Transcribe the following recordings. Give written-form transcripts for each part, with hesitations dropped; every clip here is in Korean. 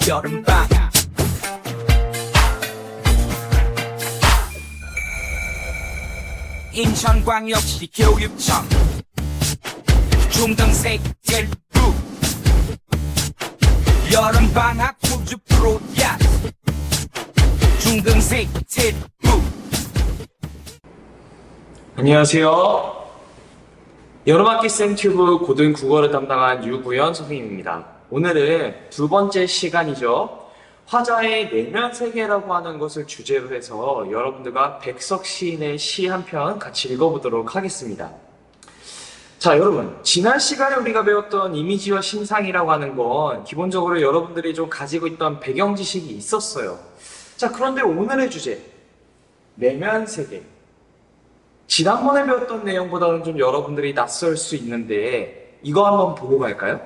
여름방학 인천광역시 교육청 중등생들 부 여름방학 우주 프로젝트 중등생들 부 안녕하세요. 여름학기 쌤튜브 고등 국어를 담당한 유구현 선생님입니다. 오늘은 두 번째 시간이죠. 화자의 내면 세계라고 하는 것을 주제로 해서 여러분들과 백석 시인의 시 한 편 같이 읽어보도록 하겠습니다. 자, 여러분, 지난 시간에 우리가 배웠던 이미지와 심상이라고 하는 건 기본적으로 여러분들이 좀 가지고 있던 배경 지식이 있었어요. 자, 그런데 오늘의 주제, 내면 세계. 지난번에 배웠던 내용보다는 좀 여러분들이 낯설 수 있는데 이거 한번 보고 갈까요?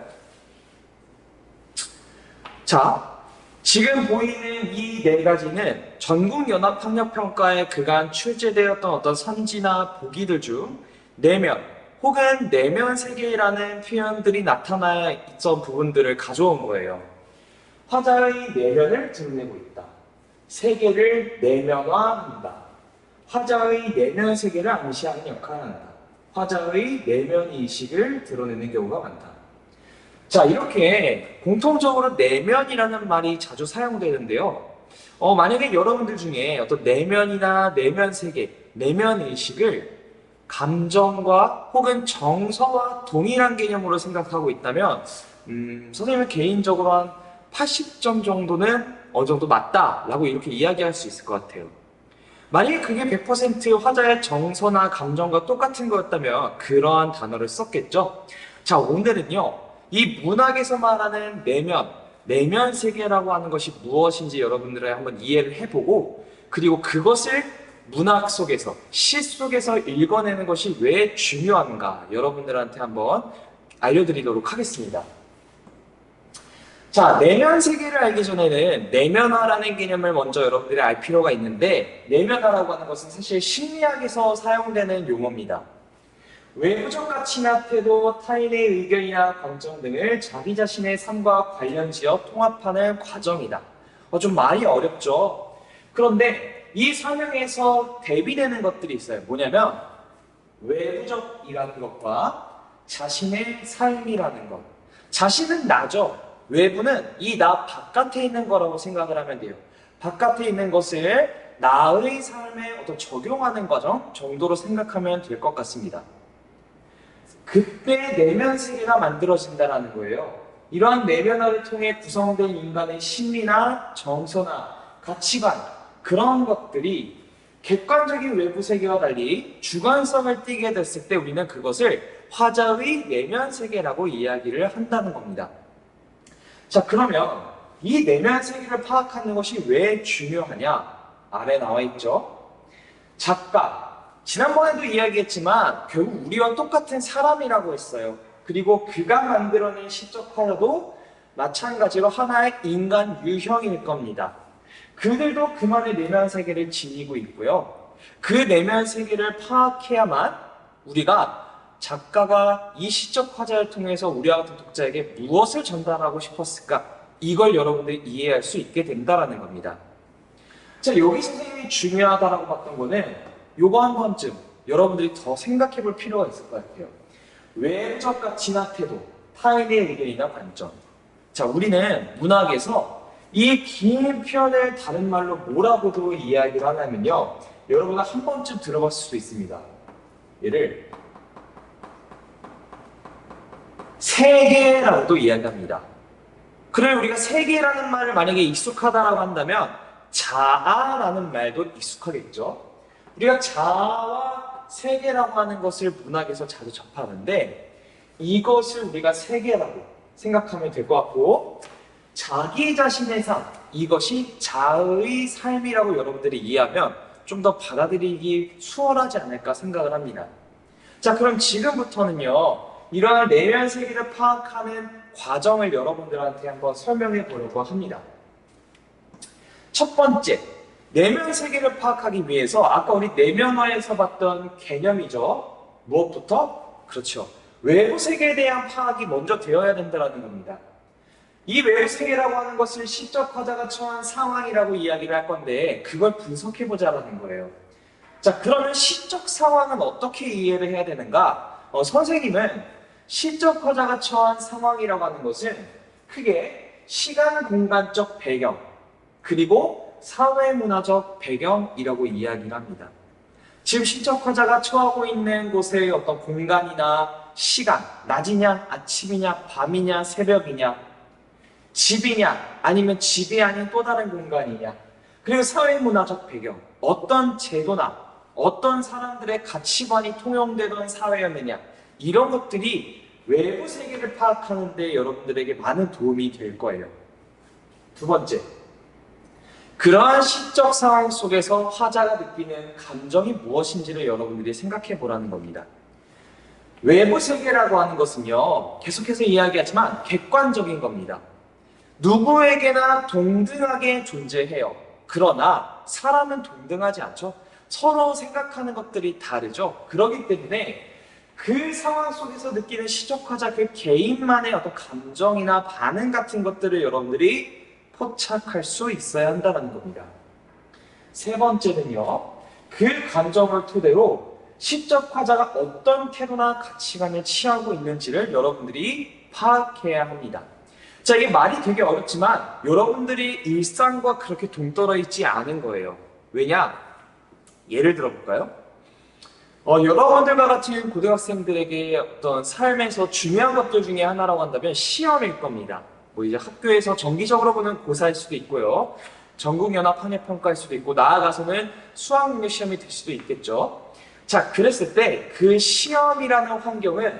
자, 지금 보이는 이 네 가지는 전국연합학력평가에 그간 출제되었던 어떤 선지나 보기들 중 내면 혹은 내면 세계라는 표현들이 나타나 있던 부분들을 가져온 거예요. 화자의 내면을 드러내고 있다. 세계를 내면화한다. 화자의 내면 세계를 암시하는 역할을 한다. 화자의 내면 의식을 드러내는 경우가 많다. 자, 이렇게 공통적으로 내면이라는 말이 자주 사용되는데요. 만약에 여러분들 중에 어떤 내면이나 내면 세계, 내면 의식을 감정과 혹은 정서와 동일한 개념으로 생각하고 있다면 선생님은 개인적으로 한 80점 정도는 어느 정도 맞다라고 이렇게 이야기할 수 있을 것 같아요. 만약에 그게 100% 화자의 정서나 감정과 똑같은 거였다면 그러한 단어를 썼겠죠? 자, 오늘은요, 이 문학에서 말하는 내면 세계라고 하는 것이 무엇인지 여러분들을 한번 이해를 해보고, 그리고 그것을 문학 속에서, 시 속에서 읽어내는 것이 왜 중요한가 여러분들한테 한번 알려드리도록 하겠습니다. 자, 내면 세계를 알기 전에는 내면화라는 개념을 먼저 여러분들이 알 필요가 있는데, 내면화라고 하는 것은 사실 심리학에서 사용되는 용어입니다. 외부적 가치나 태도, 타인의 의견이나 관점 등을 자기 자신의 삶과 관련지어 통합하는 과정이다. 좀 말이 어렵죠? 그런데 이 설명에서 대비되는 것들이 있어요. 뭐냐면 외부적이라는 것과 자신의 삶이라는 것. 자신은 나죠. 외부는 이 나 바깥에 있는 거라고 생각을 하면 돼요. 바깥에 있는 것을 나의 삶에 적용하는 과정 정도로 생각하면 될 것 같습니다. 그때 내면 세계가 만들어진다는 거예요. 이러한 내면화를 통해 구성된 인간의 심리나 정서나 가치관, 그런 것들이 객관적인 외부 세계와 달리 주관성을 띠게 됐을 때 우리는 그것을 화자의 내면 세계라고 이야기를 한다는 겁니다. 자, 그러면 이 내면 세계를 파악하는 것이 왜 중요하냐? 아래 나와 있죠. 작가, 지난번에도 이야기했지만 결국 우리와 똑같은 사람이라고 했어요. 그리고 그가 만들어낸 시적 화자도 마찬가지로 하나의 인간 유형일 겁니다. 그들도 그만의 내면 세계를 지니고 있고요. 그 내면 세계를 파악해야만 우리가 작가가 이 시적 화자를 통해서 우리와 같은 독자에게 무엇을 전달하고 싶었을까? 이걸 여러분들이 이해할 수 있게 된다는 겁니다. 자, 여기 선생님이 중요하다고 봤던 거는 요거 한 번쯤 여러분들이 더 생각해 볼 필요가 있을 것 같아요. 외부적 가치나 태도, 타인의 의견이나 관점. 자, 우리는 문학에서 이 긴 표현을 다른 말로 뭐라고도 이야기를 하냐면요. 여러분가 한 번쯤 들어봤을 수도 있습니다. 얘를 세계라고도 이야기합니다. 그래, 우리가 세계라는 말을 만약에 익숙하다라고 한다면 자아라는 말도 익숙하겠죠. 우리가 자아와 세계라고 하는 것을 문학에서 자주 접하는데 이것을 우리가 세계라고 생각하면 될 것 같고, 자기 자신의 삶, 이것이 자의 삶이라고 여러분들이 이해하면 좀 더 받아들이기 수월하지 않을까 생각을 합니다. 자, 그럼 지금부터는요, 이러한 내면 세계를 파악하는 과정을 여러분들한테 한번 설명해 보려고 합니다. 첫 번째, 내면 세계를 파악하기 위해서 아까 우리 내면화에서 봤던 개념이죠. 무엇부터? 그렇죠. 외부 세계에 대한 파악이 먼저 되어야 된다는 겁니다. 이 외부 세계라고 하는 것을 시적 화자가 처한 상황이라고 이야기를 할 건데 그걸 분석해보자라는 거예요. 자, 그러면 시적 상황은 어떻게 이해를 해야 되는가? 선생님은 시적 화자가 처한 상황이라고 하는 것은 크게 시간 공간적 배경 그리고 사회문화적 배경이라고 이야기를 합니다. 지금 시적 화자가 처하고 있는 곳의 어떤 공간이나 시간, 낮이냐, 아침이냐, 밤이냐, 새벽이냐, 집이냐, 아니면 집이 아닌 또 다른 공간이냐, 그리고 사회문화적 배경, 어떤 제도나 어떤 사람들의 가치관이 통용되던 사회였느냐, 이런 것들이 외부 세계를 파악하는 데 여러분들에게 많은 도움이 될 거예요. 두 번째, 그러한 시적 상황 속에서 화자가 느끼는 감정이 무엇인지를 여러분들이 생각해 보라는 겁니다. 외부 세계라고 하는 것은요, 계속해서 이야기하지만 객관적인 겁니다. 누구에게나 동등하게 존재해요. 그러나 사람은 동등하지 않죠. 서로 생각하는 것들이 다르죠. 그렇기 때문에 그 상황 속에서 느끼는 시적화자 그 개인만의 어떤 감정이나 반응 같은 것들을 여러분들이 포착할 수 있어야 한다는 겁니다. 세 번째는요, 그 감정을 토대로 시적화자가 어떤 태도나 가치관을 취하고 있는지를 여러분들이 파악해야 합니다. 자, 이게 말이 되게 어렵지만 여러분들이 일상과 그렇게 동떨어 있지 않은 거예요. 왜냐? 예를 들어볼까요? 여러분들과 같은 고등학생들에게 어떤 삶에서 중요한 것들 중에 하나라고 한다면 시험일 겁니다. 뭐 이제 학교에서 정기적으로 보는 고사일 수도 있고요. 전국연합학력평가일 수도 있고, 나아가서는 수학능력 시험이 될 수도 있겠죠. 자, 그랬을 때 그 시험이라는 환경은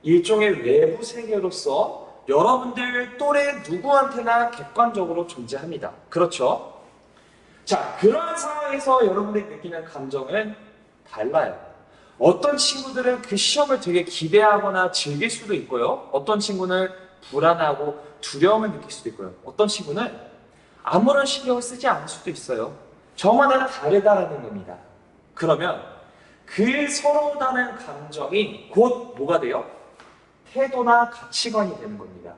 일종의 외부 세계로서 여러분들 또래 누구한테나 객관적으로 존재합니다. 그렇죠? 자, 그런 상황에서 여러분들이 느끼는 감정은 달라요. 어떤 친구들은 그 시험을 되게 기대하거나 즐길 수도 있고요. 어떤 친구는 불안하고 두려움을 느낄 수도 있고요. 어떤 친구는 아무런 신경을 쓰지 않을 수도 있어요. 저마다 다르다라는 겁니다. 그러면 그 서로 다른 감정이 곧 뭐가 돼요? 태도나 가치관이 되는 겁니다.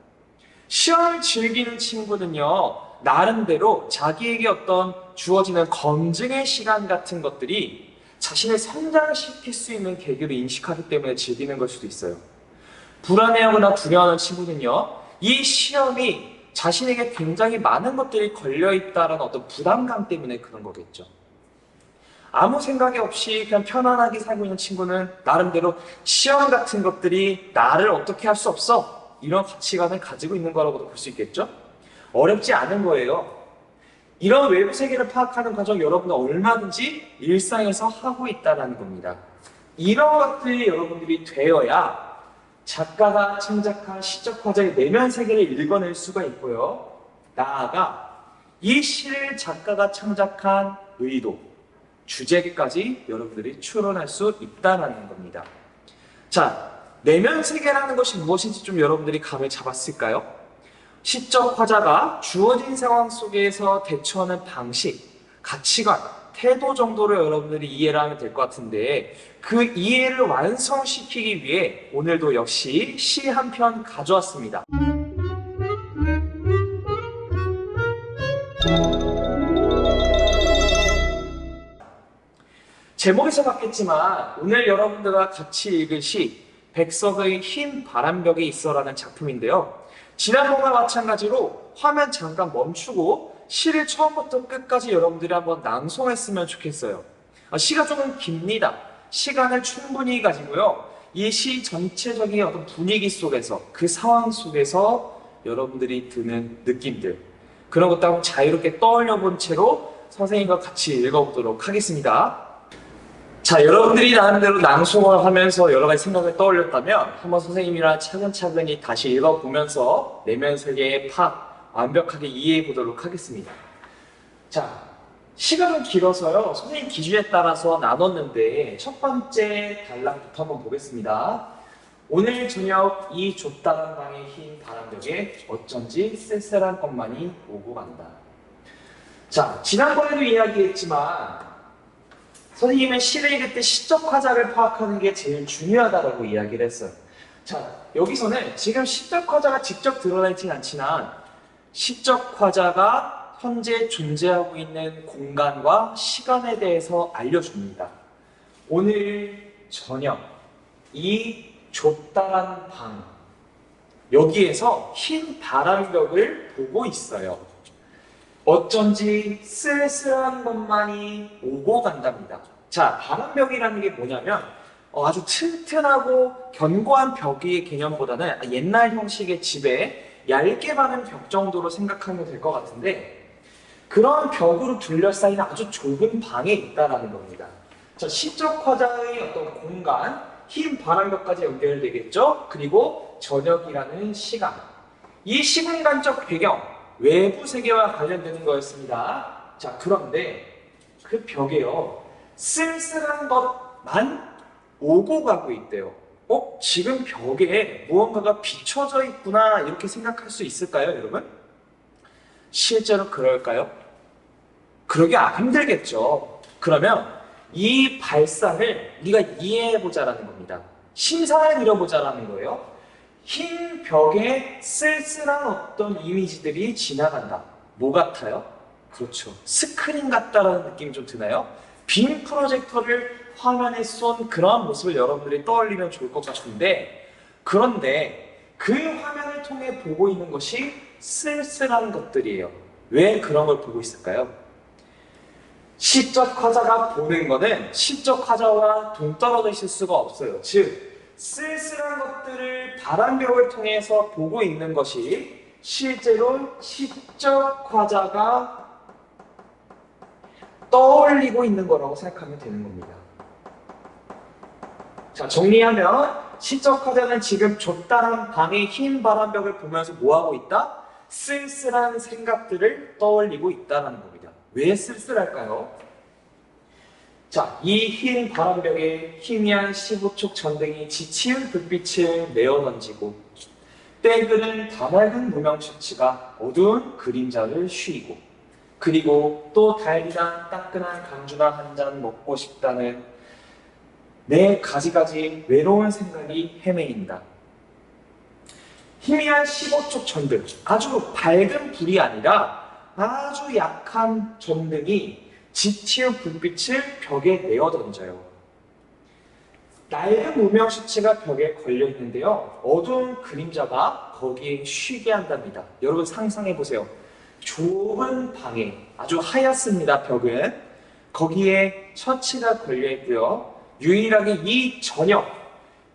시험을 즐기는 친구는요, 나름대로 자기에게 어떤 주어지는 검증의 시간 같은 것들이 자신을 성장시킬 수 있는 계기로 인식하기 때문에 즐기는 걸 수도 있어요. 불안해하거나 두려워하는 친구는요, 이 시험이 자신에게 굉장히 많은 것들이 걸려있다는 어떤 부담감 때문에 그런 거겠죠. 아무 생각이 없이 그냥 편안하게 살고 있는 친구는 나름대로 시험 같은 것들이 나를 어떻게 할 수 없어, 이런 가치관을 가지고 있는 거라고도 볼 수 있겠죠. 어렵지 않은 거예요. 이런 외부 세계를 파악하는 과정 여러분은 얼마든지 일상에서 하고 있다는 겁니다. 이런 것들이 여러분들이 되어야 작가가 창작한 시적 화자의 내면 세계를 읽어낼 수가 있고요. 나아가 이 시를 작가가 창작한 의도, 주제까지 여러분들이 추론할 수 있다는 겁니다. 자, 내면 세계라는 것이 무엇인지 좀 여러분들이 감을 잡았을까요? 시적 화자가 주어진 상황 속에서 대처하는 방식, 가치관, 태도 정도로 여러분들이 이해를 하면 될 것 같은데, 그 이해를 완성시키기 위해 오늘도 역시 시 한 편 가져왔습니다. 제목에서 봤겠지만 오늘 여러분들과 같이 읽을 시 백석의 흰 바람벽에 있어라는 작품인데요. 지난번과 마찬가지로 화면 잠깐 멈추고 시를 처음부터 끝까지 여러분들이 한번 낭송했으면 좋겠어요. 시가 조금 깁니다. 시간을 충분히 가지고요. 이 시 전체적인 어떤 분위기 속에서, 그 상황 속에서 여러분들이 드는 느낌들, 그런 것도 한번 자유롭게 떠올려 본 채로 선생님과 같이 읽어보도록 하겠습니다. 자, 여러분들이 나름대로 낭송을 하면서 여러 가지 생각을 떠올렸다면 한번 선생님이랑 차근차근히 다시 읽어보면서 내면 세계의 파악 완벽하게 이해해 보도록 하겠습니다. 자, 시가 좀 길어서요, 선생님 기준에 따라서 나눴는데 첫 번째 단락부터 한번 보겠습니다. 오늘 저녁 이 좁다란 방의 흰 바람벽에 어쩐지 쓸쓸한 것만이 오고 간다. 자, 지난번에도 이야기했지만 선생님은 시를 읽을 때 시적 화자를 파악하는 게 제일 중요하다고 이야기를 했어요. 자, 여기서는 지금 시적 화자가 직접 드러나 있지는 않지만 시적 화자가 현재 존재하고 있는 공간과 시간에 대해서 알려줍니다. 오늘 저녁 이 좁다란 방 여기에서 흰 바람벽을 보고 있어요. 어쩐지 쓸쓸한 것만이 오고 간답니다. 자, 바람벽이라는 게 뭐냐면 아주 튼튼하고 견고한 벽의 개념보다는 옛날 형식의 집에 얇게 바른 벽 정도로 생각하면 될 것 같은데 그런 벽으로 둘러싸인 아주 좁은 방에 있다라는 겁니다. 자, 시적 화자의 어떤 공간, 흰 바람벽까지 연결되겠죠? 그리고 저녁이라는 시간. 이 시공간적 배경, 외부 세계와 관련되는 거였습니다. 자, 그런데 그 벽에요. 쓸쓸한 것만 오고 가고 있대요. 지금 벽에 무언가가 비춰져 있구나 이렇게 생각할 수 있을까요, 여러분? 실제로 그럴까요? 그러기 힘들겠죠. 그러면 이 발상을 우리가 이해해보자라는 겁니다. 심사를 밀어보자라는 거예요. 흰 벽에 쓸쓸한 어떤 이미지들이 지나간다. 뭐 같아요? 그렇죠. 스크린 같다라는 느낌이 좀 드나요? 빔 프로젝터를 화면에 쏜 그런 모습을 여러분들이 떠올리면 좋을 것 같은데 그런데 그 화면을 통해 보고 있는 것이 쓸쓸한 것들이에요. 왜 그런 걸 보고 있을까요? 시적 화자가 보는 거는 시적 화자와 동떨어져 있을 수가 없어요. 즉 쓸쓸한 것들을 바람벽을 통해서 보고 있는 것이 실제로 시적 화자가 떠올리고 있는 거라고 생각하면 되는 겁니다. 자, 정리하면 시적 화자는 지금 좁다란 방의 흰 바람벽을 보면서 뭐하고 있다? 쓸쓸한 생각들을 떠올리고 있다는 겁니다. 왜 쓸쓸할까요? 자, 이 흰 바람벽에 희미한 15촉 전등이 지치운 불빛을 내어던지고 땡그는 다맑은 무명 셔츠가 어두운 그림자를 쉬이고 그리고 또 달달한 따끈한 강주나 한 잔 먹고 싶다는 내 가지가지 외로운 생각이 헤매인다. 희미한 15촉 전등, 아주 밝은 불이 아니라 아주 약한 전등이 지치운 불빛을 벽에 내어던져요. 낡은 무명 셔츠가 벽에 걸려 있는데요. 어두운 그림자가 거기에 쉬게 한답니다. 여러분 상상해 보세요. 좁은 방에 아주 하얗습니다. 벽은 거기에 셔츠가 걸려 있고요. 유일하게 이 저녁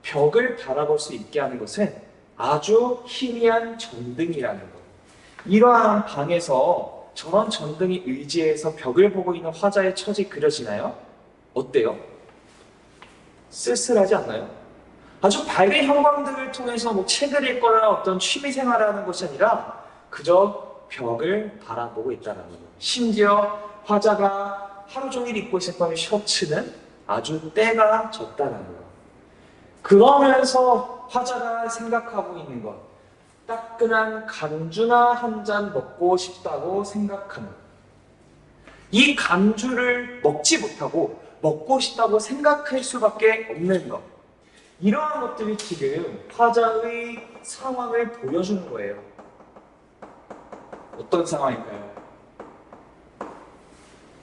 벽을 바라볼 수 있게 하는 것은 아주 희미한 전등이라는 것. 이러한 방에서 저런 전등이 의지해서 벽을 보고 있는 화자의 처지 그려지나요? 어때요? 쓸쓸하지 않나요? 아주 밝은 형광등을 통해서 책을 읽거나 어떤 취미 생활을 하는 것이 아니라 그저 벽을 바라보고 있다는 거예요. 심지어 화자가 하루 종일 입고 있었던 셔츠는 아주 때가 졌다는 거예요. 그러면서 화자가 생각하고 있는 것, 따끈한 간주나 한 잔 먹고 싶다고 생각하는 것. 이 간주를 먹지 못하고 먹고 싶다고 생각할 수밖에 없는 것. 이러한 것들이 지금 화자의 상황을 보여주는 거예요. 어떤 상황일까요?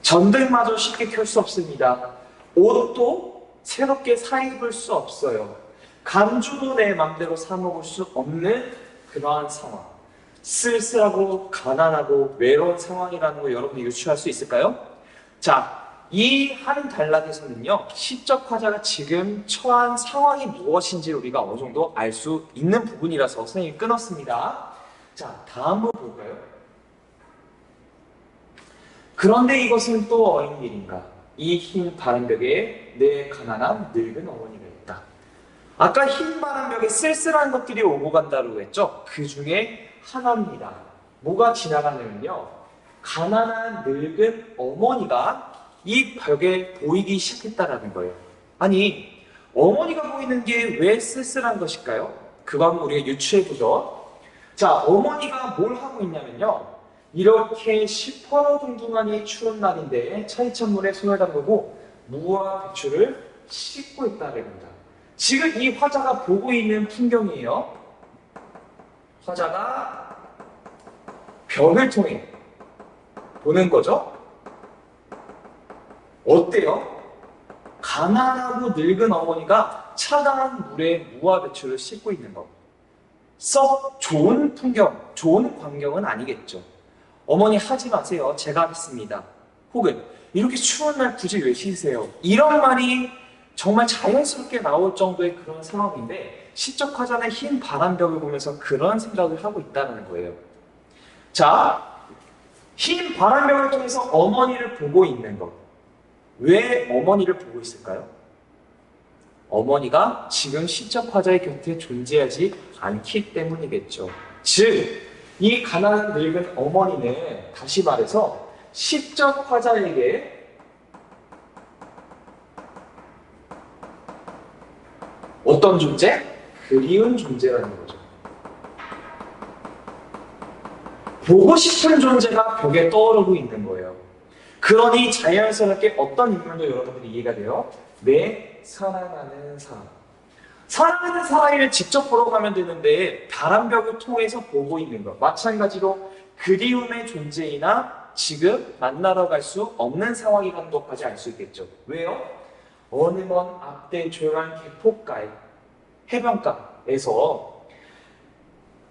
전등마저 쉽게 켤 수 없습니다. 옷도 새롭게 사입을 수 없어요. 간주도 내 맘대로 사 먹을 수 없는 그러한 상황. 쓸쓸하고 가난하고 외로운 상황이라는 걸 여러분이 유추할 수 있을까요? 자, 이 한 단락에서는요, 시적 화자가 지금 처한 상황이 무엇인지 우리가 어느 정도 알 수 있는 부분이라서 선생님이 끊었습니다. 자, 다음 번 볼까요? 그런데 이것은 또 어인일인가? 이 흰 바람벽에 내 가난한 늙은 어머니가 있다. 아까 흰 바람벽에 쓸쓸한 것들이 오고 간다고 했죠? 그 중에 하나입니다. 뭐가 지나가냐면요, 가난한 늙은 어머니가 이 벽에 보이기 시작했다라는 거예요. 아니, 어머니가 보이는 게 왜 쓸쓸한 것일까요? 그거 한번 우리가 유추해보죠. 자, 어머니가 뭘 하고 있냐면요, 이렇게 시퍼러둥둥한 이 추운 날인데 차이찬물에 손을 담그고 무와 배추를 씻고 있다는 겁니다. 지금 이 화자가 보고 있는 풍경이에요. 화자가 벽을 통해 보는 거죠. 어때요? 가난하고 늙은 어머니가 차가운 물에 무와 배추를 씻고 있는 거. 썩 좋은 풍경, 좋은 광경은 아니겠죠. 어머니 하지 마세요. 제가 하겠습니다. 혹은 이렇게 추운 날 굳이 왜 쉬세요? 이런 말이 정말 자연스럽게 나올 정도의 그런 상황인데 시적 화자는 흰 바람벽을 보면서 그런 생각을 하고 있다는 거예요. 자, 흰 바람벽을 통해서 어머니를 보고 있는 것. 왜 어머니를 보고 있을까요? 어머니가 지금 시적 화자의 곁에 존재하지 않기 때문이겠죠. 즉, 이 가난한 늙은 어머니는 다시 말해서 시적 화자에게 어떤 존재? 그리운 존재라는 거죠. 보고 싶은 존재가 벽에 떠오르고 있는 거예요. 그러니 자연스럽게 어떤 인물도 여러분들이 이해가 돼요? 내 사랑하는 사람. 사랑하는 사람을 직접 보러 가면 되는데 바람벽을 통해서 보고 있는 것. 마찬가지로 그리움의 존재이나 지금 만나러 갈 수 없는 상황이라는 것까지 알 수 있겠죠. 왜요? 어느 먼 앞대 조용한 개폭가에 해변가에서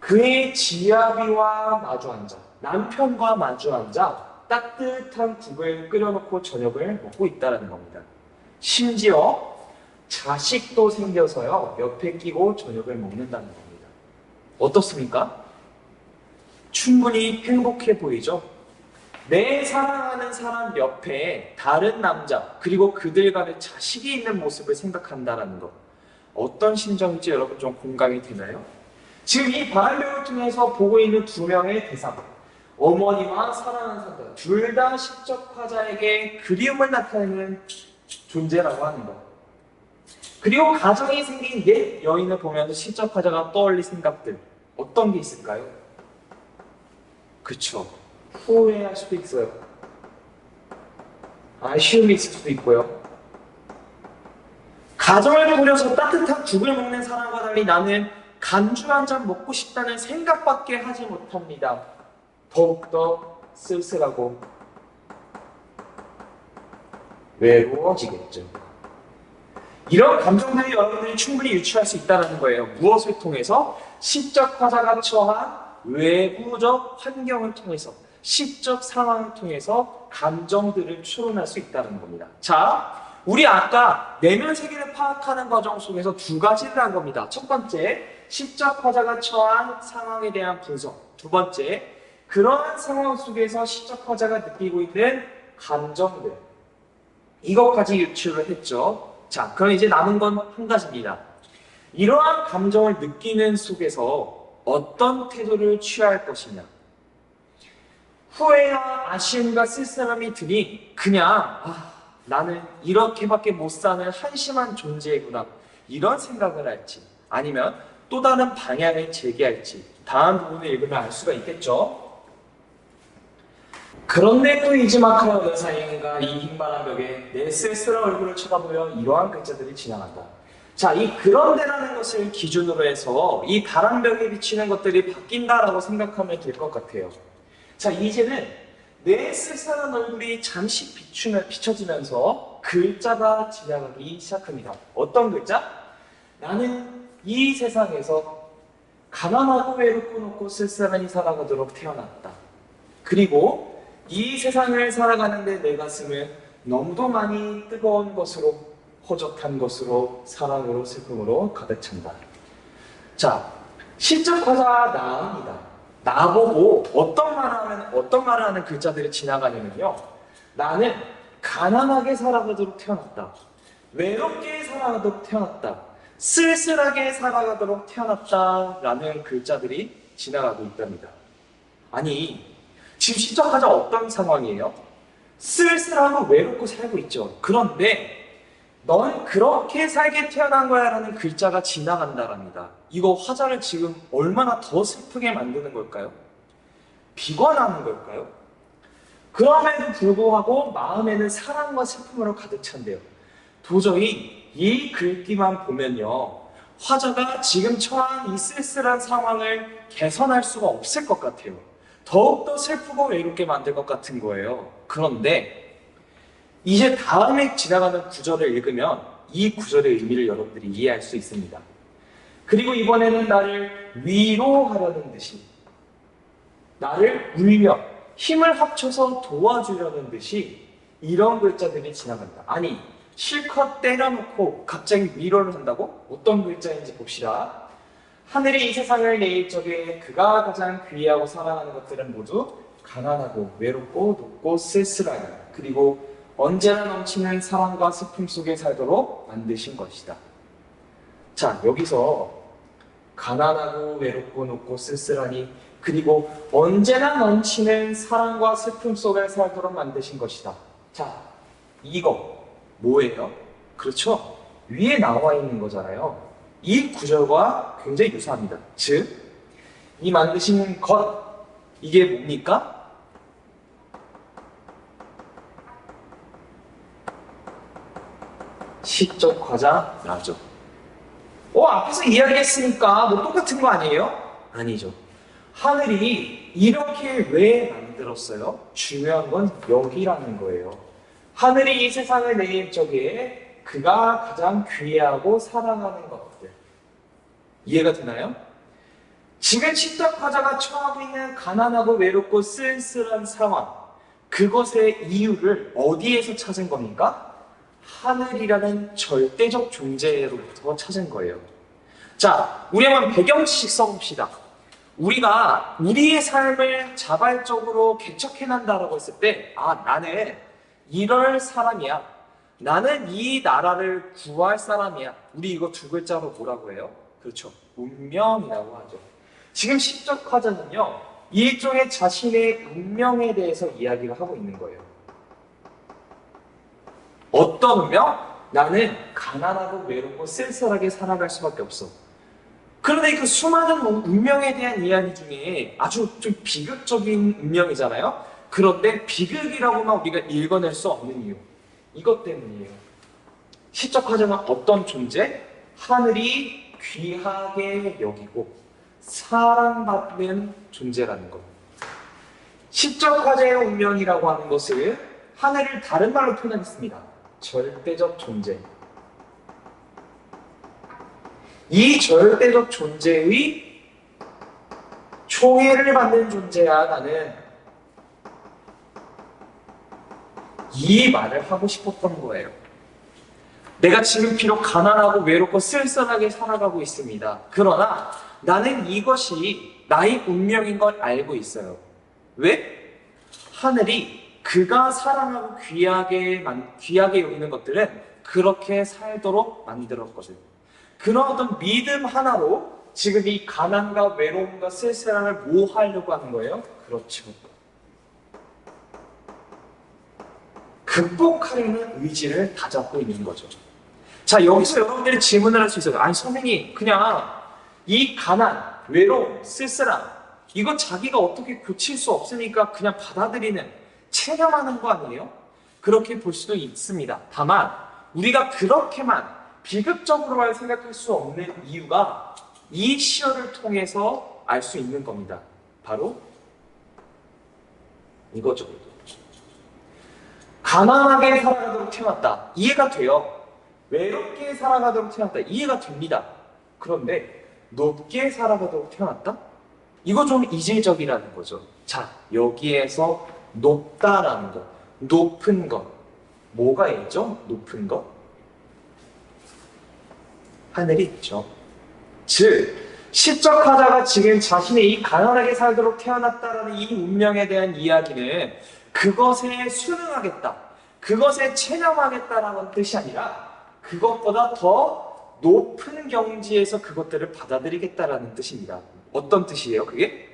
그의 지아비와 마주 앉아 남편과 마주 앉아 따뜻한 국을 끓여놓고 저녁을 먹고 있다는 겁니다. 심지어 자식도 생겨서요 옆에 끼고 저녁을 먹는다는 겁니다. 어떻습니까? 충분히 행복해 보이죠? 내 사랑하는 사람 옆에 다른 남자 그리고 그들 간에 자식이 있는 모습을 생각한다는 것. 어떤 심정인지 여러분 좀 공감이 되나요? 지금 이 바람벽을 통해서 보고 있는 두 명의 대상, 어머니와 사랑하는 사람, 둘 다 시적 화자에게 그리움을 나타내는 존재라고 하는 것. 그리고 가정이 생긴 옛 여인을 보면서 시적 화자가 떠올릴 생각들, 어떤 게 있을까요? 그쵸. 후회할 수도 있어요. 아쉬움이 있을 수도 있고요. 가정을 꾸려서 따뜻한 국을 먹는 사람과 달리 나는 간주 한 잔 먹고 싶다는 생각밖에 하지 못합니다. 더욱더 쓸쓸하고 외로워지겠죠. 이런 감정들이 여러분들이 충분히 유추할 수 있다는 거예요. 무엇을 통해서? 시적 화자가 처한 외부적 환경을 통해서, 시적 상황을 통해서 감정들을 추론할 수 있다는 겁니다. 자, 우리 아까 내면 세계를 파악하는 과정 속에서 두 가지를 한 겁니다. 첫 번째, 시적 화자가 처한 상황에 대한 분석. 두 번째, 그러한 상황 속에서 시적 화자가 느끼고 있는 감정들. 이것까지 유추를 했죠. 자, 그럼 이제 남은 건 한 가지입니다. 이러한 감정을 느끼는 속에서 어떤 태도를 취할 것이냐. 후회와 아쉬움과 쓸쓸함이 드니 그냥 나는 이렇게밖에 못 사는 한심한 존재구나 이런 생각을 할지, 아니면 또 다른 방향을 제기할지 다음 부분을 읽으면 알 수가 있겠죠. 그런데 또 이지막하여 어느 사이인가 이 흰바람 벽에 내 쓸쓸한 얼굴을 쳐다보며 이러한 글자들이 지나간다. 자, 이 그런데라는 것을 기준으로 해서 이 바람벽에 비치는 것들이 바뀐다라고 생각하면 될 것 같아요. 자, 이제는 내 쓸쓸한 얼굴이 잠시 비춰지면서 글자가 지나가기 시작합니다. 어떤 글자? 나는 이 세상에서 가난하고 외롭고 높고 쓸쓸하니 살아가도록 태어났다. 그리고 이 세상을 살아가는데 내 가슴은 너무도 많이 뜨거운 것으로, 허접한 것으로, 사랑으로, 슬픔으로 가득 찬다. 자, 시적 화자 나입니다. 나보고 어떤 말을 하는 글자들이 지나가냐면요. 나는 가난하게 살아가도록 태어났다. 외롭게 살아가도록 태어났다. 쓸쓸하게 살아가도록 태어났다라는 글자들이 지나가고 있답니다. 아니, 지금 시적 화자 어떤 상황이에요? 쓸쓸하고 외롭고 살고 있죠. 그런데 넌 그렇게 살게 태어난 거야 라는 글자가 지나간다랍니다. 이거 화자를 지금 얼마나 더 슬프게 만드는 걸까요? 비관하는 걸까요? 그럼에도 불구하고 마음에는 사랑과 슬픔으로 가득 찬대요. 도저히 이 글귀만 보면요, 화자가 지금 처한 이 쓸쓸한 상황을 개선할 수가 없을 것 같아요. 더욱더 슬프고 외롭게 만들 것 같은 거예요. 그런데 이제 다음에 지나가는 구절을 읽으면 이 구절의 의미를 여러분들이 이해할 수 있습니다. 그리고 이번에는 나를 위로하려는 듯이, 나를 울며 힘을 합쳐서 도와주려는 듯이 이런 글자들이 지나간다. 아니, 실컷 때려놓고 갑자기 위로를 한다고? 어떤 글자인지 봅시다. 하늘이 이 세상을 내일 적에 그가 가장 귀하고 사랑하는 것들은 모두 가난하고 외롭고 높고 쓸쓸하니 그리고 언제나 넘치는 사랑과 슬픔 속에 살도록 만드신 것이다. 자, 여기서 가난하고 외롭고 높고 쓸쓸하니 그리고 언제나 넘치는 사랑과 슬픔 속에 살도록 만드신 것이다. 자, 이거 뭐예요? 그렇죠? 위에 나와 있는 거잖아요. 이 구절과 굉장히 유사합니다. 즉, 이 만드신 것, 이게 뭡니까? 시적 과자라죠. 앞에서 이야기했으니까 뭐 똑같은 거 아니에요? 아니죠. 하늘이 이렇게 왜 만들었어요? 중요한 건 여기라는 거예요. 하늘이 이 세상을 내일 적에 그가 가장 귀하고 사랑하는 것들. 이해가 되나요? 지금 시적 화자가 처하고 있는 가난하고 외롭고 쓸쓸한 상황, 그것의 이유를 어디에서 찾은 겁니까? 하늘이라는 절대적 존재로부터 찾은 거예요. 자, 우리 한번 배경지식 써봅시다. 우리가 우리의 삶을 자발적으로 개척해난다라고 했을 때, 나는 이럴 사람이야. 나는 이 나라를 구할 사람이야. 우리 이거 두 글자로 뭐라고 해요? 그렇죠. 운명이라고 하죠. 지금 시적 화자는요, 일종의 자신의 운명에 대해서 이야기를 하고 있는 거예요. 어떤 운명? 나는 가난하고 외롭고 쓸쓸하게 살아갈 수밖에 없어. 그런데 그 수많은 운명에 대한 이야기 중에 아주 좀 비극적인 운명이잖아요. 그런데 비극이라고만 우리가 읽어낼 수 없는 이유, 이것 때문이에요. 시적 화자는 어떤 존재? 하늘이 귀하게 여기고 사랑받는 존재라는 것. 시적 화자의 운명이라고 하는 것을 하늘을 다른 말로 표현하겠습니다. 절대적 존재. 이 절대적 존재의 총애를 받는 존재야 나는. 이 말을 하고 싶었던 거예요. 내가 지금 비록 가난하고 외롭고 쓸쓸하게 살아가고 있습니다. 그러나 나는 이것이 나의 운명인 걸 알고 있어요. 왜? 하늘이 그가 사랑하고 귀하게 여기는 것들은 그렇게 살도록 만들었거든. 그런 어떤 믿음 하나로 지금 이 가난과 외로움과 쓸쓸함을 뭐 하려고 하는 거예요? 그렇죠. 극복하려는 의지를 다잡고 있는 거죠. 자, 여기서 여러분들이 질문을 할 수 있어요. 아니, 선생님, 그냥 이 가난, 외로움, 쓸쓸함, 이거 자기가 어떻게 고칠 수 없으니까 그냥 받아들이는, 체념하는 거 아니에요? 그렇게 볼 수도 있습니다. 다만, 우리가 그렇게만 비극적으로만 생각할 수 없는 이유가 이 시어를 통해서 알 수 있는 겁니다. 바로 이거죠. 가난하게 살아가도록 태어났다. 이해가 돼요. 외롭게 살아가도록 태어났다. 이해가 됩니다. 그런데 높게 살아가도록 태어났다? 이거 좀 이질적이라는 거죠. 자, 여기에서 높다라는 것, 높은 것. 뭐가 있죠? 높은 것? 하늘이 있죠. 즉, 시적 화자가 지금 자신의 이 가난하게 살도록 태어났다라는 이 운명에 대한 이야기는 그것에 순응하겠다, 그것에 체념하겠다라는 뜻이 아니라 그것보다 더 높은 경지에서 그것들을 받아들이겠다라는 뜻입니다. 어떤 뜻이에요, 그게?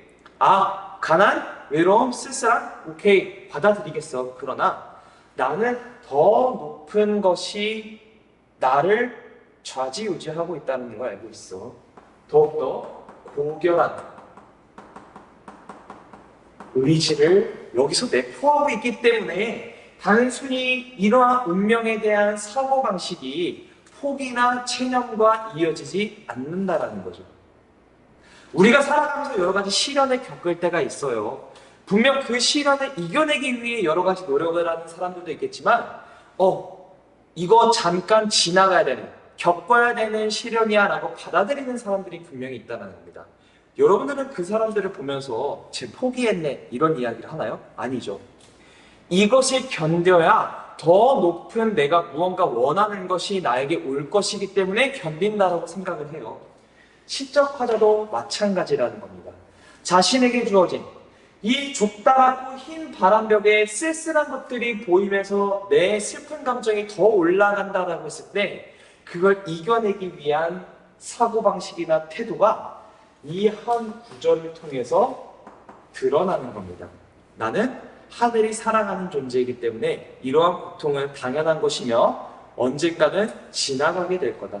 가난, 외로움, 쓸쓸함? 오케이, 받아들이겠어. 그러나 나는 더 높은 것이 나를 좌지우지하고 있다는 걸 알고 있어. 더욱더 고결한 의지를 여기서 내포하고 있기 때문에 단순히 이러한 운명에 대한 사고방식이 포기나 체념과 이어지지 않는다라는 거죠. 우리가 살아가면서 여러 가지 시련을 겪을 때가 있어요. 분명 그 시련을 이겨내기 위해 여러 가지 노력을 하는 사람들도 있겠지만, 이거 잠깐 지나가야 되는, 겪어야 되는 시련이야 라고 받아들이는 사람들이 분명히 있다는 겁니다. 여러분들은 그 사람들을 보면서 쟤 포기했네 이런 이야기를 하나요? 아니죠. 이것을 견뎌야 더 높은 내가 무언가 원하는 것이 나에게 올 것이기 때문에 견딘다라고 생각을 해요. 시적 화자도 마찬가지라는 겁니다. 자신에게 주어진 이 좁다랗고 흰 바람벽에 쓸쓸한 것들이 보이면서 내 슬픈 감정이 더 올라간다라고 했을 때 그걸 이겨내기 위한 사고방식이나 태도가 이 한 구절을 통해서 드러나는 겁니다. 나는 하늘이 사랑하는 존재이기 때문에 이러한 고통은 당연한 것이며 언젠가는 지나가게 될 거다.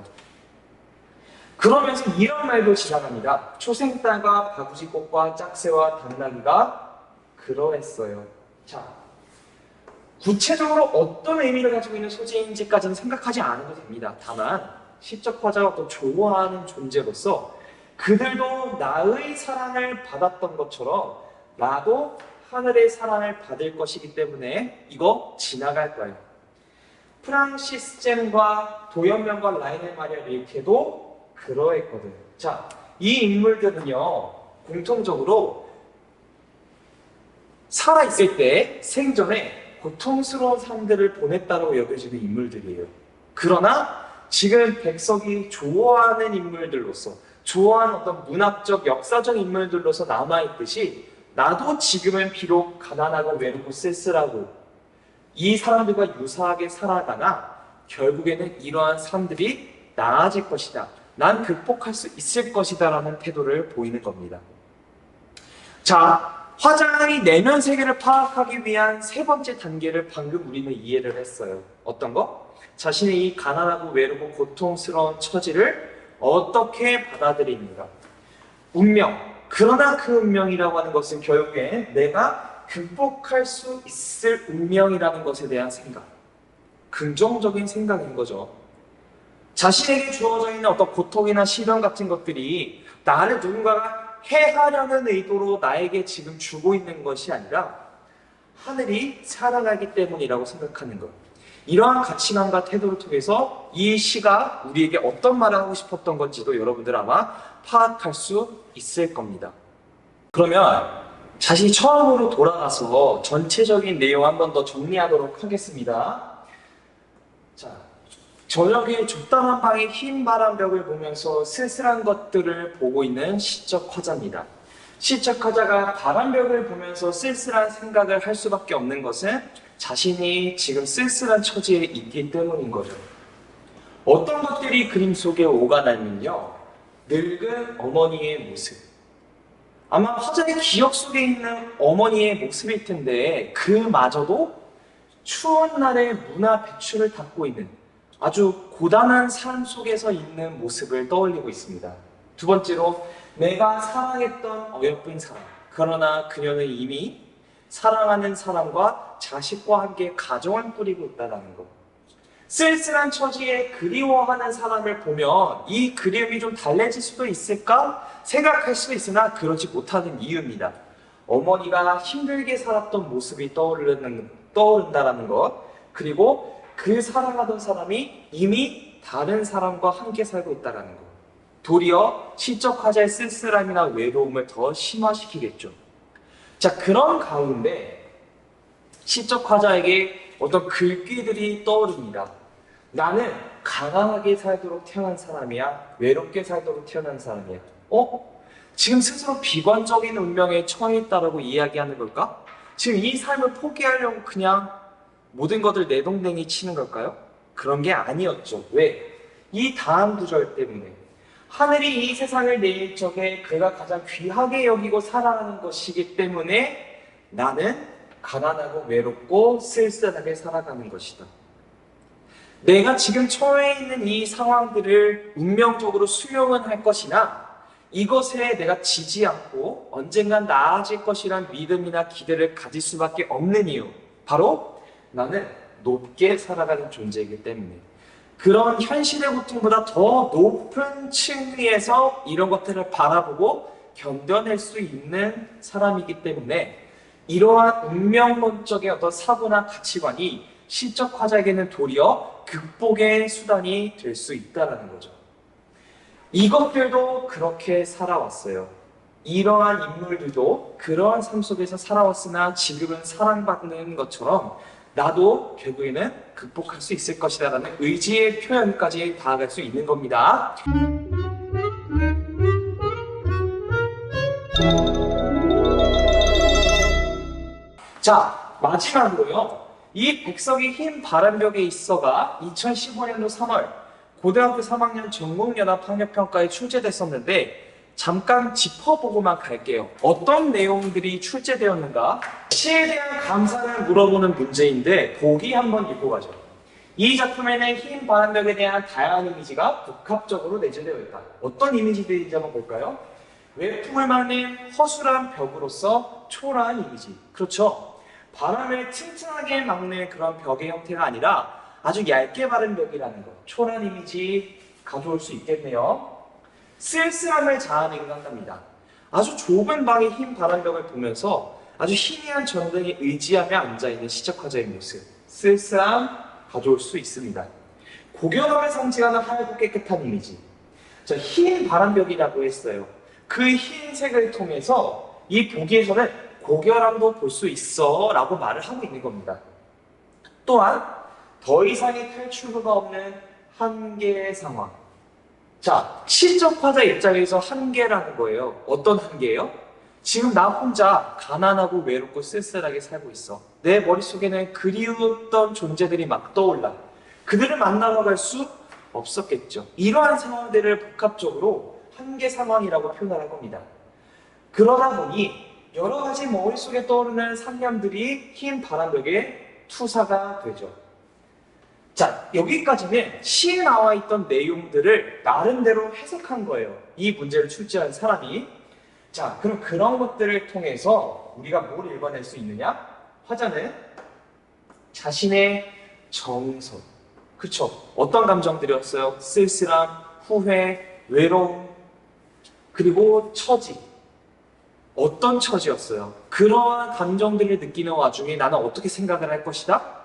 그러면서 이런 말도 지나갑니다. 초생딸과 바구지꽃과 짝새와 당나귀가 그러했어요. 자, 구체적으로 어떤 의미를 가지고 있는 소재인지까지는 생각하지 않아도 됩니다. 다만 시적 화자가 또 좋아하는 존재로서 그들도 나의 사랑을 받았던 것처럼 나도 하늘의 사랑을 받을 것이기 때문에 이거 지나갈 거예요. 프랑시스 잼과 도연명과 라이넬 마리아 릴케도 그러했거든. 자, 이 인물들은요 공통적으로 살아있을 때 생전에 고통스러운 삶들을 보냈다고 여겨지는 인물들이에요. 그러나 지금 백석이 좋아하는 인물들로서, 좋아하는 어떤 문학적, 역사적 인물들로서 남아있듯이 나도 지금은 비록 가난하고 외롭고 쓸쓸하고 이 사람들과 유사하게 살아가나 결국에는 이러한 삶들이 나아질 것이다. 난 극복할 수 있을 것이다 라는 태도를 보이는 겁니다. 자, 화장이 내면 세계를 파악하기 위한 세 번째 단계를 방금 우리는 이해를 했어요. 어떤 거? 자신의 이 가난하고 외롭고 고통스러운 처지를 어떻게 받아들이는가. 운명. 그러나 그 운명이라고 하는 것은 결국엔 내가 극복할 수 있을 운명이라는 것에 대한 생각. 긍정적인 생각인 거죠. 자신에게 주어져 있는 어떤 고통이나 시련 같은 것들이 나를 누군가가 해하려는 의도로 나에게 지금 주고 있는 것이 아니라 하늘이 사랑하기 때문이라고 생각하는 것. 이러한 가치관과 태도를 통해서 이 시가 우리에게 어떤 말을 하고 싶었던 건지도 여러분들 아마 파악할 수 있을 겁니다. 그러면 다시 처음으로 돌아가서 전체적인 내용 한 번 더 정리하도록 하겠습니다. 자, 저녁에 좁다란 방의 흰 바람벽을 보면서 쓸쓸한 것들을 보고 있는 시적 화자입니다. 시적 화자가 바람벽을 보면서 쓸쓸한 생각을 할 수밖에 없는 것은 자신이 지금 쓸쓸한 처지에 있기 때문인 거죠. 어떤 것들이 그림 속에 오가냐면요, 늙은 어머니의 모습. 아마 화자의 기억 속에 있는 어머니의 모습일 텐데 그마저도 추운 날에 문화 배추를 닦고 있는 아주 고단한 삶 속에서 있는 모습을 떠올리고 있습니다. 두 번째로 내가 사랑했던 어여쁜 사람, 그러나 그녀는 이미 사랑하는 사람과 자식과 함께 가정을 꾸리고 있다는 것. 쓸쓸한 처지에 그리워하는 사람을 보면 이 그리움이 좀 달래질 수도 있을까 생각할 수도 있으나 그러지 못하는 이유입니다. 어머니가 힘들게 살았던 모습이 떠오른다는 것, 그리고 그 사랑하던 사람이 이미 다른 사람과 함께 살고 있다는 것. 도리어 시적 화자의 쓸쓸함이나 외로움을 더 심화시키겠죠. 자, 그런 가운데 시적 화자에게 어떤 글귀들이 떠오릅니다. 나는 가난하게 살도록 태어난 사람이야? 외롭게 살도록 태어난 사람이야? 지금 스스로 비관적인 운명에 처해 있다라고 이야기하는 걸까? 지금 이 삶을 포기하려고 그냥 모든 것을 내동댕이 치는 걸까요? 그런 게 아니었죠. 왜? 이 다음 구절 때문에. 하늘이 이 세상을 내일 적에 그가 가장 귀하게 여기고 사랑하는 것이기 때문에 나는 가난하고 외롭고 쓸쓸하게 살아가는 것이다. 내가 지금 처해 있는 이 상황들을 운명적으로 수용은 할 것이나 이것에 내가 지지 않고 언젠간 나아질 것이란 믿음이나 기대를 가질 수밖에 없는 이유, 바로 나는 높게 살아가는 존재이기 때문에. 그런 현실의 고통보다 더 높은 층위에서 이런 것들을 바라보고 견뎌낼 수 있는 사람이기 때문에 이러한 운명론적인 어떤 사고나 가치관이 시적 화자에게는 도리어 극복의 수단이 될 수 있다는 거죠. 이것들도 그렇게 살아왔어요. 이러한 인물들도 그러한 삶 속에서 살아왔으나 지금은 사랑받는 것처럼 나도 결국에는 극복할 수 있을 것이다 라는 의지의 표현까지 다가갈 수 있는 겁니다. 자, 마지막으로요. 이 백석이 흰 바람벽에 있어가 2015년도 3월 고등학교 3학년 전국연합학력평가에 출제됐었는데 잠깐 짚어보고만 갈게요. 어떤 내용들이 출제되었는가? 시에 대한 감상을 물어보는 문제인데 보기 한번 읽어가죠. 이 작품에는 흰 바람벽에 대한 다양한 이미지가 복합적으로 내재되어 있다. 어떤 이미지들인지 한번 볼까요? 외풍을 막는 허술한 벽으로서 초라한 이미지. 그렇죠. 바람을 튼튼하게 막는 그런 벽의 형태가 아니라 아주 얇게 바른 벽이라는 것. 초라한 이미지 가져올 수 있겠네요. 쓸쓸함을 자아내기도 한답니다. 아주 좁은 방의 흰 바람벽을 보면서 아주 희미한 전등에 의지하며 앉아있는 시적화자의 모습. 쓸쓸함 가져올 수 있습니다. 고결함을 상징하는 하얗고 깨끗한 이미지. 자, 흰 바람벽이라고 했어요. 그 흰색을 통해서 이 보기에서는 고결함도 볼 수 있어 라고 말을 하고 있는 겁니다. 또한 더 이상의 탈출구가 없는 한계의 상황. 자, 시적 화자 입장에서 한계라는 거예요. 어떤 한계예요? 지금 나 혼자 가난하고 외롭고 쓸쓸하게 살고 있어. 내 머릿속에는 그리웠던 존재들이 막 떠올라. 그들을 만나러 갈 수 없었겠죠. 이러한 상황들을 복합적으로 한계 상황이라고 표현할 겁니다. 그러다 보니 여러 가지 머릿속에 떠오르는 상념들이 흰 바람벽에 투사가 되죠. 자, 여기까지는 시에 나와 있던 내용들을 나름대로 해석한 거예요. 이 문제를 출제한 사람이. 자, 그럼 그런 것들을 통해서 우리가 뭘 읽어낼 수 있느냐? 화자는 자신의 정서. 그쵸? 어떤 감정들이었어요? 쓸쓸함, 후회, 외로움, 그리고 처지. 어떤 처지였어요? 그러한 감정들을 느끼는 와중에 나는 어떻게 생각을 할 것이다?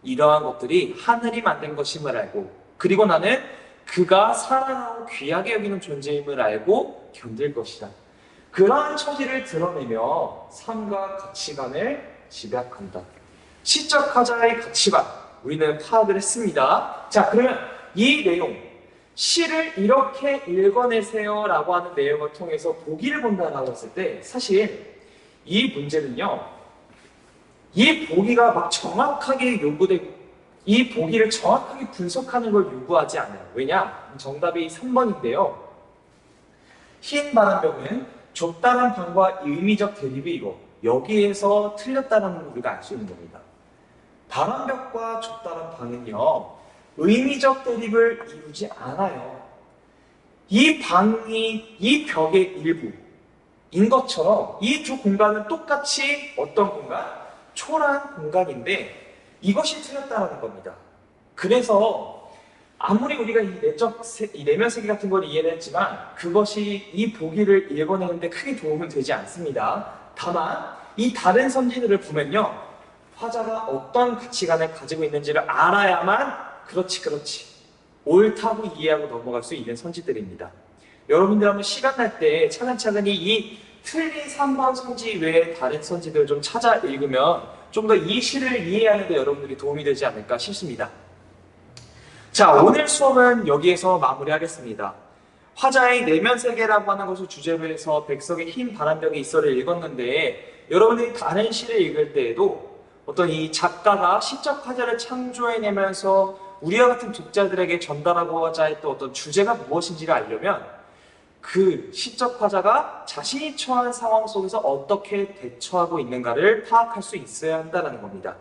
이러한 것들이 하늘이 만든 것임을 알고, 그리고 나는 그가 사랑하고 귀하게 여기는 존재임을 알고 견딜 것이다. 그러한 처지를 드러내며 삶과 가치관을 집약한다. 시적 화자의 가치관, 우리는 파악을 했습니다. 자, 그러면 이 내용, 시를 이렇게 읽어내세요 라고 하는 내용을 통해서 보기를 본다라고 했을 때 사실 이 문제는요, 이 보기가 막 정확하게 요구되고 이 보기를 정확하게 분석하는 걸 요구하지 않아요. 왜냐? 정답이 3번인데요. 흰 바람벽은 좁다란 방과 의미적 대립이고 여기에서 틀렸다는 걸 우리가 알 수 있는 겁니다. 바람벽과 좁다란 방은요, 의미적 대립을 이루지 않아요. 이 방이 이 벽의 일부인 것처럼 이 두 공간은 똑같이 어떤 공간? 초라한 공간인데 이것이 틀렸다는 겁니다. 그래서 아무리 우리가 이 내면 세계 같은 걸 이해를 했지만 그것이 이 보기를 읽어내는데 크게 도움은 되지 않습니다. 다만 이 다른 선지들을 보면요, 화자가 어떤 가치관을 가지고 있는지를 알아야만 그렇지 옳다고 이해하고 넘어갈 수 있는 선지들입니다. 여러분들 한번 시간 날 때 차근차근히 이 틀린 3번 선지 외에 다른 선지들을 좀 찾아 읽으면 좀 더 이 시를 이해하는 데 여러분들이 도움이 되지 않을까 싶습니다. 자, 오늘 수업은 여기에서 마무리하겠습니다. 화자의 내면 세계라고 하는 것을 주제로 해서 백석의 흰 바람벽에 있어를 읽었는데 여러분들이 다른 시를 읽을 때에도 어떤 이 작가가 시적 화자를 창조해내면서 우리와 같은 독자들에게 전달하고자 했던 어떤 주제가 무엇인지를 알려면 그 시적 화자가 자신이 처한 상황 속에서 어떻게 대처하고 있는가를 파악할 수 있어야 한다는 겁니다.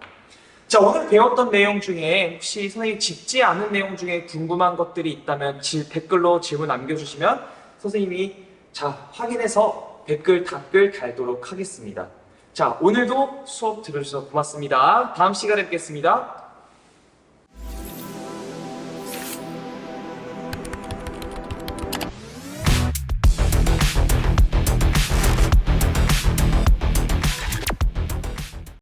자, 오늘 배웠던 내용 중에 혹시 선생님이 짚지 않은 내용 중에 궁금한 것들이 있다면 댓글로 질문 남겨주시면 선생님이 확인해서 댓글 달도록 하겠습니다. 자, 오늘도 수업 들어주셔서 고맙습니다. 다음 시간에 뵙겠습니다.